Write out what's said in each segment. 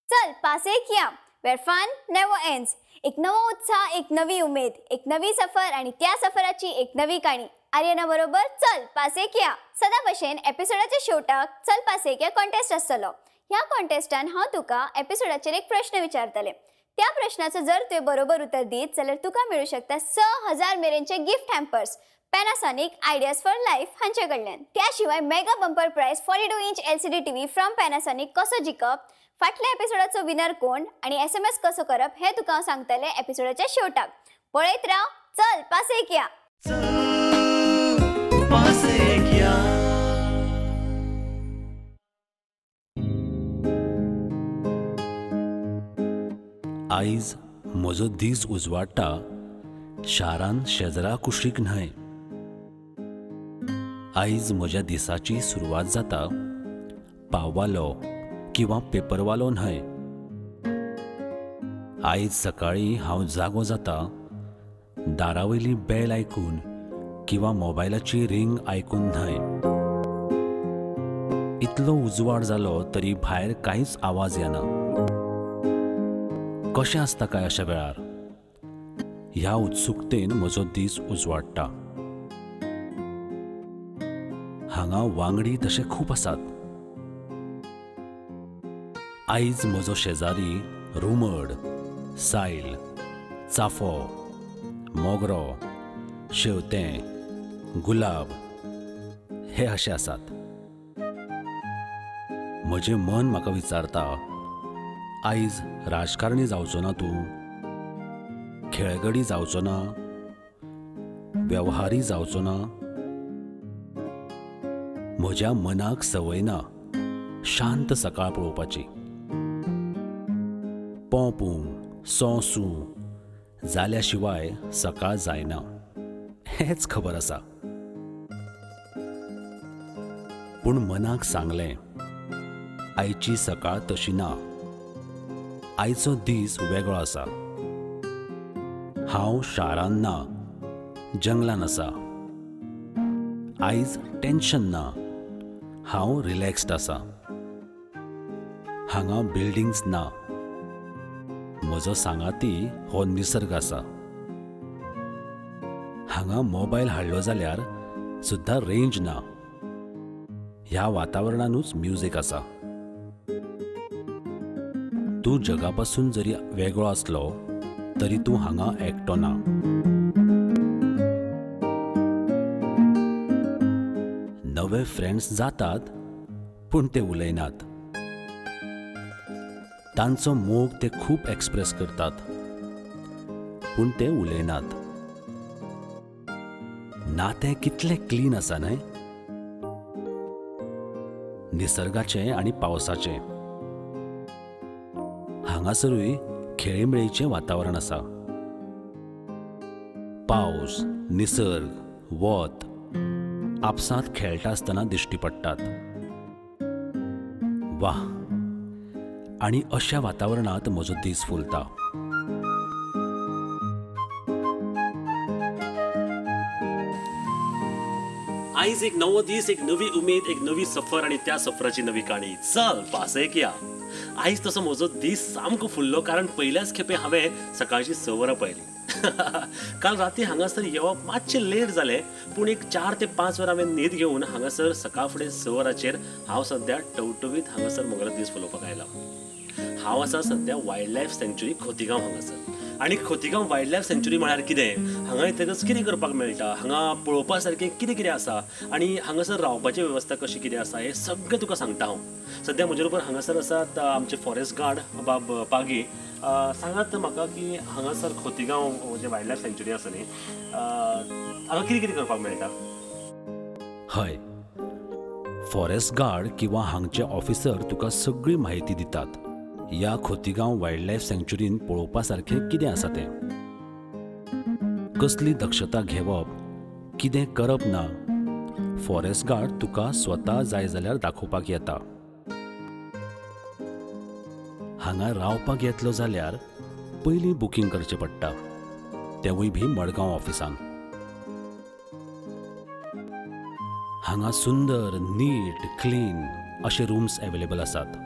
चल पासे किया वेर फन नेवर एंड्स. एक नवा उत्साह, एक नवी उमेद, एक नवी सफर आणि त्या सफराची एक नवी काणी. आर्यना बरोबर चल पासे किया. सदा भशेन एपिसोडाच्या शेवटाक चल पासे किया कॉन्टेस्ट आसतलो. ह्या कॉन्टेस्टान हांव तुका एपिसोडाचेर एक प्रश्न विचारतले. त्या प्रश्नाचं जर तुवें बरोबर उत्तर दीत जाल्यार तुका मिळू शकता 6000 मेरेनचे gift hampers Panasonic ideas for life हांचे कडल्यान. त्याशिवाय mega bumper prize 42 inch LCD TV from Panasonic कसो जिखप, फाटल्या एपिसोडाचो विनर कोण आणि SMS कसो करप हे तुका हांव सांगतले एपिसोडाच्या शेवटाक. पळयत राव चल पासे किया. आयज म्हजो दीस उजवाडटा शारान शेजरा कुशीक न्हय. आयज म्हज्या दिसाची सुरवात जाता पाववालो किंवा पेपरवालो न्हय. आयज सकाळीं हांव जागो जाता दारावयली बेल आयकून किंवा मोबायलाची रिंग आयकून न्हय. इतलो उजवाड जालो तरी भायर कांयच आवाज येना. कशें आसता काय अशा वेळार? ह्या उत्सुकतेन म्हजो दीस उजवाडटा. हांगा वांगडी तशे खूब आसात. आयज म्हजो शेजारी रुमड, सायल, चाफो, मोगरो, शेवतें, गुलाब हे अशे आसात. म्हजें मन म्हाका विचारता, आयज राजकारणी जावचो ना तूं? खेळगडी जावचो ना? वेवहारी जावचो ना? म्हज्या मनाक संवय ना शांत सकाळ पळोवपाची. पोंपू सोंसू जाल्या शिवाय सकाळ जायना हेच खबर आसा. पूण मनाक सांगलें, आयची सकाळ तशी ना. आयचो दीस वेगळो आसा. हांव शारान ना, जंगलान आसा. आयज टेन्शन ना, हांव रिलॅक्स्ड आसा. हांगा बिल्डिंग्स ना. म्हजो सांगाती हो निसर्ग आसा. हांगा मोबायल हाडलो जाल्यार सुद्दां रेंज ना. ह्या वातावरणानूच म्युजीक आसा. तूं जगापासून जरी वेगळो आसलो तरी तूं हांगा एकटो ना. नवे फ्रेंड्स जातात पूण ते उलयनात. तांचो मोग ते खूब एक्सप्रेस करतात पूण ते उलयनात. नातें कितलें क्लीन आसा न्हय? निसर्गाचें आनी पावसाचें. हांगासरूय खेळीमेळीचें वातावरण आसा. पावस, निसर्ग, वत आपसांत खेळटा आसतना दिश्टी पडटात. वा, आनी अशा वातावरणांत म्हजो दीस फुलता. आयज एक नवो दीस, एक नवी उमेद, एक नवी सफर आणि त्या सफराची नवी काणी. चल पासे किया. आयज तसो म्हजो दीस सामको फुल्लो कारण पयल्याच खेपे हांवें सकाळची 6 वरां पळयली. काल राती हांगासर येवप मातशें लेट जालें पूण एक 4 ते 5 वरां हांवें न्हीद घेवन हांगासर सकाळ फुडें 6 वरांचेर हांव सद्या टवटवीत हांगासर म्हगेलो दीस फुलोवपाक आयला. हांव आसा सद्या वायल्ड लायफ सँच्युरी खोतीगांव हांगासर. आनी खोतीगांव वायल्ड लायफ सँच्युरी म्हळ्यार कितें? हांगा येतकच कितें करपाक मेळटा, हांगा पळोवपा सारकें कितें कितें आसा आनी हांगासर रावपाची वेवस्था कशी कितें आसा हें सगळें तुका सांगता हांव. सद्या म्हजे बरोबर हांगासर आसात आमचे फॉरेस्ट गार्ड बाब पागी. सांगात म्हाका की हांगासर खोतीगांव जे वायल्ड लायफ सँच्युरी आसा न्ही हांगा कितें कितें करपाक मेळटा? हय, फॉरेस्ट गार्ड किंवा हांगचे ऑफिसर तुका सगळी म्हायती दितात. ह्या खोतीगांव वायल्ड लायफ सँच्युरीन पळोवपा सारकें कितें आसा तें, कसली दक्षता घेवप, कितें करप ना, फॉरेस्ट गार्ड तुका स्वता जाय जाल्यार दाखोवपाक येता. हांगा रावपाक येतलो जाल्यार पयलीं बुकींग करचें पडटा, तेवूय बी मडगांव ऑफिसान. हांगा सुंदर नीट क्लीन अशे रूम्स अवेलेबल आसात.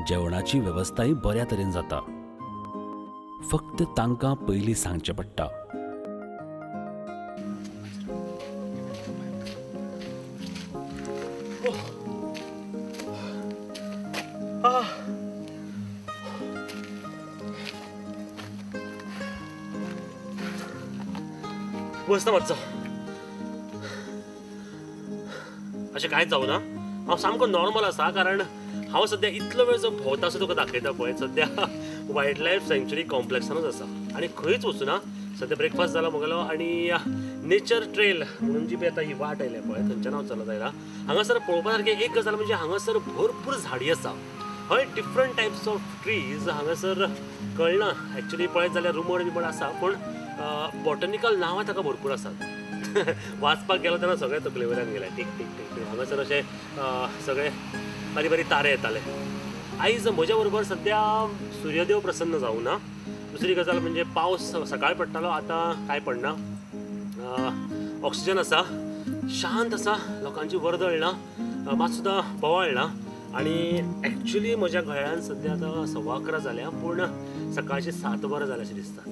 जेवणाची वेवस्थाय बऱ्या तरेन जाता. फक्त तांकां पयलीं सांगचें पडटा. बसता मातसो. अशें कांयच जावना. हांव सामको नॉर्मल आसा कारण हांव सद्या इतलो वेळ जो भोंवता असो तुका दाखयता पळय सद्या वायल्ड लायफ सँच्युरी कॉम्प्लेक्सानूच आसा आनी खंयच वचूना. सद्या ब्रेकफास्ट जाला म्हगेलो आनी नेचर ट्रेल म्हणून जी आता ही वाट आयल्या पळय थंयच्यान हांव चलत आयला. हांगासर पळोवपा सारकें एक गजाल म्हणजे हांगासर भरपूर झाडी आसा. हय डिफरंट टायप्स ऑफ ट्रीज हांगासर कळना एक्चुली पळयत जाल्यार रुमड बिमड आसा पूण बॉटनिकल नांवां ताका भरपूर आसात. वाचपाक गेलो तेन्ना सगळे तकले वयल्यान गेले टीक टीक टीक टीक. हांगासर अशे सगळे बारीक बारीक तारे येताले. आयज म्हज्या बरोबर सद्या सूर्यदेव प्रसन्न जावं ना. दुसरी गजाल म्हणजे पावस सकाळी पडटालो आतां कांय पडना. ऑक्सिजन आसा, शांत आसा, लोकांची वर्दळ ना, मात सुद्दां बोवाळ ना. आनी एक्चुली म्हज्या गळ्यान सद्या आतां 11:15 जाल्या पूण सकाळची 7:12 जाल्या अशें दिसता.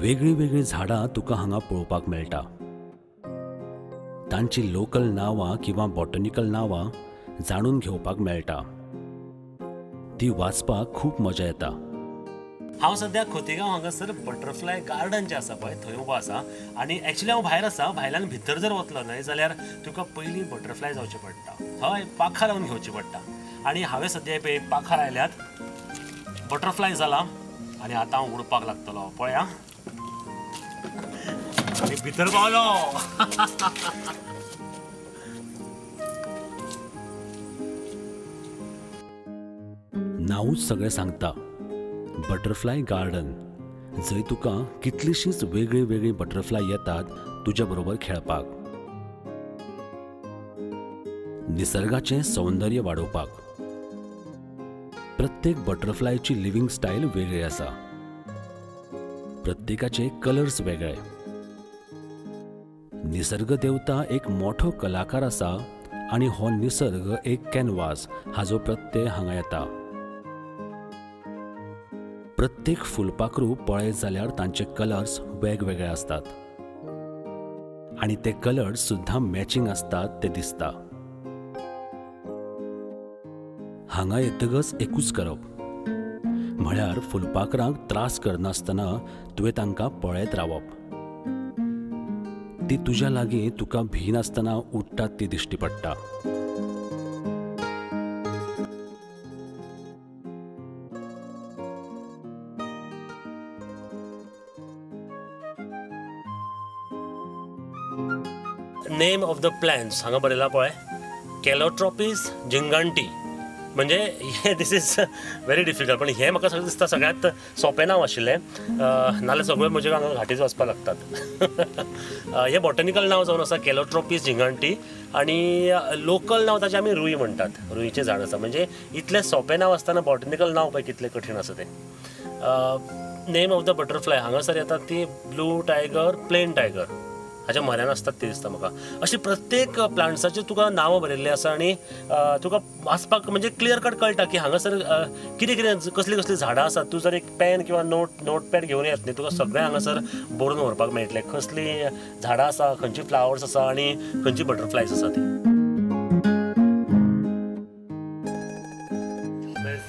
वेगळी वेगळी झाडां तुका हांगा पळोवपाक मेळटा. तांची लोकल नांवां किंवा बॉटनिकल नांवां जाणून घेवपाक मेळटा. ती वाचपाक खूब मजा येता. हांव सद्या खोतीगांव हांगासर बटरफ्लाय गार्डन जें आसा पळय थंय उबो आसा आनी एक्चुली हांव भायर आसा. भायल्यान भितर जर वतलो न्हय जाल्यार तुका पयलीं बटरफ्लाय जावचें पडटा. हय पाखां लावन घेवची पडटा. आनी हांवें सद्या पळय पाखां लायल्यात, बटरफ्लाय जाला आनी आतां हांव उडपाक लागतलो. पळय आं आनी भितर पावलो. नांवूच सगळें सांगता. बटरफ्लाय गार्डन, जंय तुका कितलींशींच वेगळीं वेगळीं बटरफ्लाय येतात तुज्या बरोबर खेळपाक. निसर्गाचें सौंदर्य वाडोवपाक. प्रत्येक बटरफ्लायची लिव्हिंग स्टायल वेगळी आसा. प्रत्येकाचे कलर्स वेगळे. निसर्ग देवता एक मोठो कलाकार आसा आनी हो निसर्ग एक कॅनवास हाजो प्रत्यय हांगा येता. प्रत्येक फुलपाखरू पळयत जाल्यार तांचे कलर्स वेगवेगळे असतात आणि ते कलर्स सुद्धा मॅचिंग असतात ते दिसता. हांगा येतगच एकूच करप म्हळ्यार फुलपाखरांक त्रास करनासतना तुवें तांकां पळयत रावप. ती तुज्या लागीं तुका भिनासतना उडटात ती दिश्टी पडटा. नेम ऑफ द प्लांट्स हांगा बरयला पळय कॅलोट्रोपिस जिंगांटी. म्हणजे हे दीस इज व्हेरी डिफिकल्ट पण हे म्हाका दिसता सगळ्यांत सोंपें नांव आशिल्लें. नाल्यार सगळे म्हजे हांगा घाटीच वचपाक लागतात. हे बॉटनिकल नांव जावन आसा कॅलोट्रोपिस जिंगांटी आनी लोकल नांव ताचें आमी रुई म्हणटात. रुईचें झाड आसा. म्हणजे इतलें सोंपें नांव आसतना बॉटनिकल नांव पळय कितलें कठीण आसा तें. नेम ऑफ द बटरफ्लाय हांगासर येतात ती ब्लू टायगर, प्लेन टायगर हाच्या म्हऱ्यान आसतात ते दिसता म्हाका. अशी प्रत्येक प्लांट्साचे तुका नांवां बरयल्लीं आसा आनी तुका वाचपाक म्हणजे क्लियर कट कळटा की हांगासर कितें कितें कसलीं कसलीं झाडां आसात. तूं जर एक पेन किंवा नोटपॅड घेवन येत न्ही तुका सगळें हांगासर बरोवन व्हरपाक मेळटलें. कसलीं झाडां आसा, खंयची फ्लावर्स आसा आनी खंयची बटरफ्लायज आसा ती.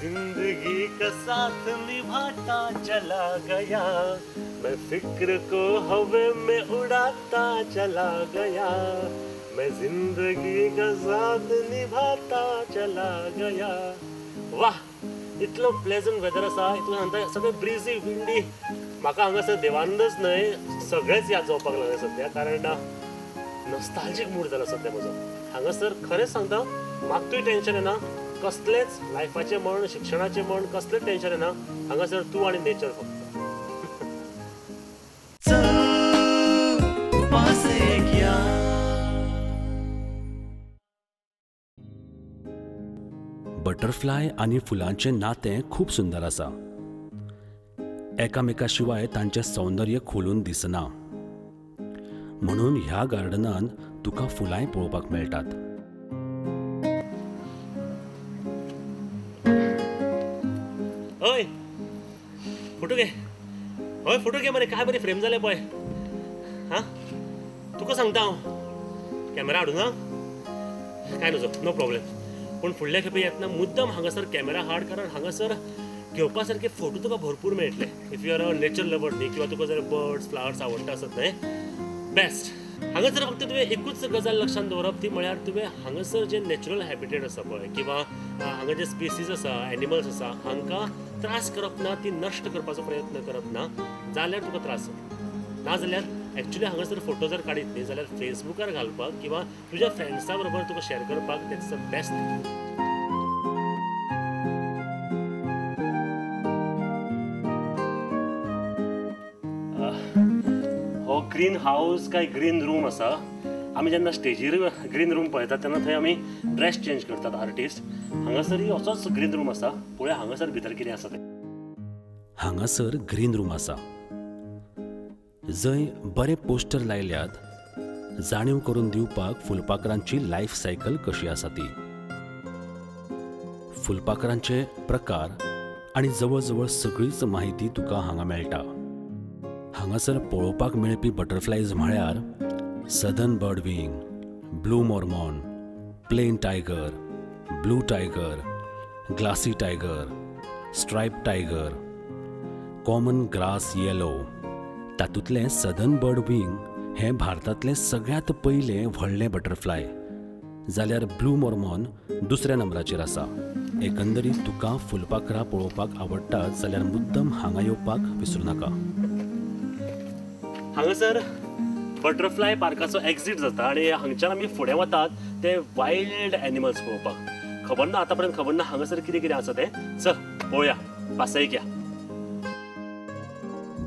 जिंदगी का साथ निभाता चला गया, मैं फिक्र को हवे में उड़ाता चला गया, मैं जिंदगी का साथ निभाता चला गया. वाह, इतलो प्लेजंट वेदर आसा. इतलो सांगता सगळें ब्रिजी विंडी. म्हाका हांगासर देवानंदच न्हय सगळेच याद जावपाक लागले सद्या कारण नॉस्टॅल्जिक मूड जाला सद्या म्हजो. हांगासर खरेंच सांगता मात्तूय टेन्शन येना. कसलेच लायफाचें म्हण, शिक्षणाचें म्हण, कसलेंच टेन्शन येना. हांगासर तूं आनी नेचर फक्त. बटरफ्लाय आनी फुलांचें नातें खूब सुंदर आसा. एकामेका शिवाय तांचें सौंदर्य खोलून दिसना. म्हणून ह्या गार्डनान तुका फुलांय पळोवपाक मेळटात. हय फोटो घे, हय फोटो घे मरे, काय बरे फ्रेम जाले पळय. हा तुका सांगता हांव, कॅमेरा हाडूं ना काय नजो, नो प्रॉब्लेम. पूण फुडल्या खेपे येतना मुद्दम हांगासर कॅमेरा हाड, कारण हांगासर घेवपा सारखे फोटो तुका भरपूर मेळटले. If you are a nature lover न्ही, किंवा तुका जर बर्ड्स फ्लावर्स आवडटा आसत न्हय, बेस्ट. हांगासर फक्त तुवें एकूच गजाल लक्षांत दवरप, ती म्हळ्यार तुवें हांगासर जे नॅचरल हॅबिटेट आसा पळय, किंवा हांगा जे स्पेसीस आसा, एनिमल्स आसा, हांकां त्रास करप ना, ती नश्ट करपाचो प्रयत्न करप ना, जाल्यार तुका त्रास जाता. नाजाल्यार एक्चुली हांगासर फोटो जर काडीत न्ही जाल्यार फेसबुकार घालपाक किंवा तुज्या फ्रेंड्सा बरोबर तुका शेअर करपाक दॅट्स द बेस्ट थिंग. हो ग्रीन हाऊस काय ग्रीन रूम आसा. आमी जेन्ना स्टेजीर ग्रीन रूम पळयतात तेन्ना थंय आमी ड्रेस चेंज करतात आर्टिस्ट. हांगासरय असोच ग्रीन रूम आसा. पळोवया हांगासर भितर कितें आसा तें. हांगासर ग्रीन रूम आसा. जंय बरे पोस्टर लायल्यात, जाणीव करून दिवपाक फुलपाखरांची लायफ सायकल कशी आसा ती, फुलपाखरांचे प्रकार आनी जवळ जवळ सगळीच माहिती तुका हांगा मेळटा. हांगासर पळोवपाक मेळपी बटरफ्लायज म्हळ्यार southern bird wing, blue mormon, plain tiger, blue tiger, glassy tiger, stripe tiger, common grass yellow. तातूंतलें सदर्न बर्ड विंग हें भारतांतलें सगळ्यांत पयलें व्हडलें बटरफ्लाय, जाल्यार ब्लू मॉर्मॉन दुसऱ्या नंबराचेर आसा. एकंदरीत तुका फुलपाखरां पळोवपाक आवडटात जाल्यार मुद्दम हांगा येवपाक विसरूं नाका. हांगासर बटरफ्लाय पार्काचो एक्झिट जाता आनी हांगच्यान आमी फुडें वतात ते वायल्ड एनिमल्स पळोवपाक. खबर ना आतां पर्यंत खबर ना हांगासर कितें कितें आसा तें. चल पळोवया, पासयेक या.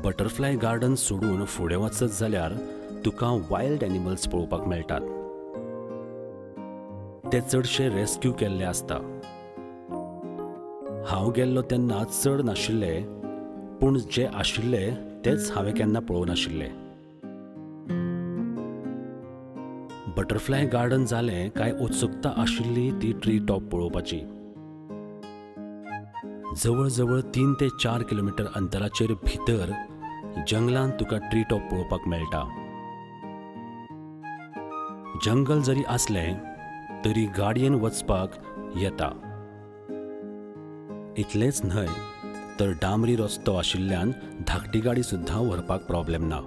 बटरफ्लाय गार्डन सोडून फुडें वचत जाल्यार तुका वायल्ड एनिमल्स पळोवपाक मेळटात. ते चडशे रेस्क्यू केल्ले आसता. हांव गेल्लो तेन्ना चड नाशिल्ले, पूण जे आशिल्ले तेच हांवें केन्ना पळोवं नाशिल्ले. बटरफ्लाय गार्डन जालें काय उत्सुकता आशिल्ली ती ट्री टॉप पळोवपाची. जवळ जवळ 3 ते 4 किलोमीटर अंतराचेर भितर जंगलांत तुका ट्री टॉप पळोवपाक मेळटा. जंगल जरी आसलें तरी गाडयेन वचपाक येता. इतलेंच न्हय तर डांबरी रस्तो आशिल्ल्यान धाकटी गाडी सुद्दां व्हरपाक प्रॉब्लेम ना.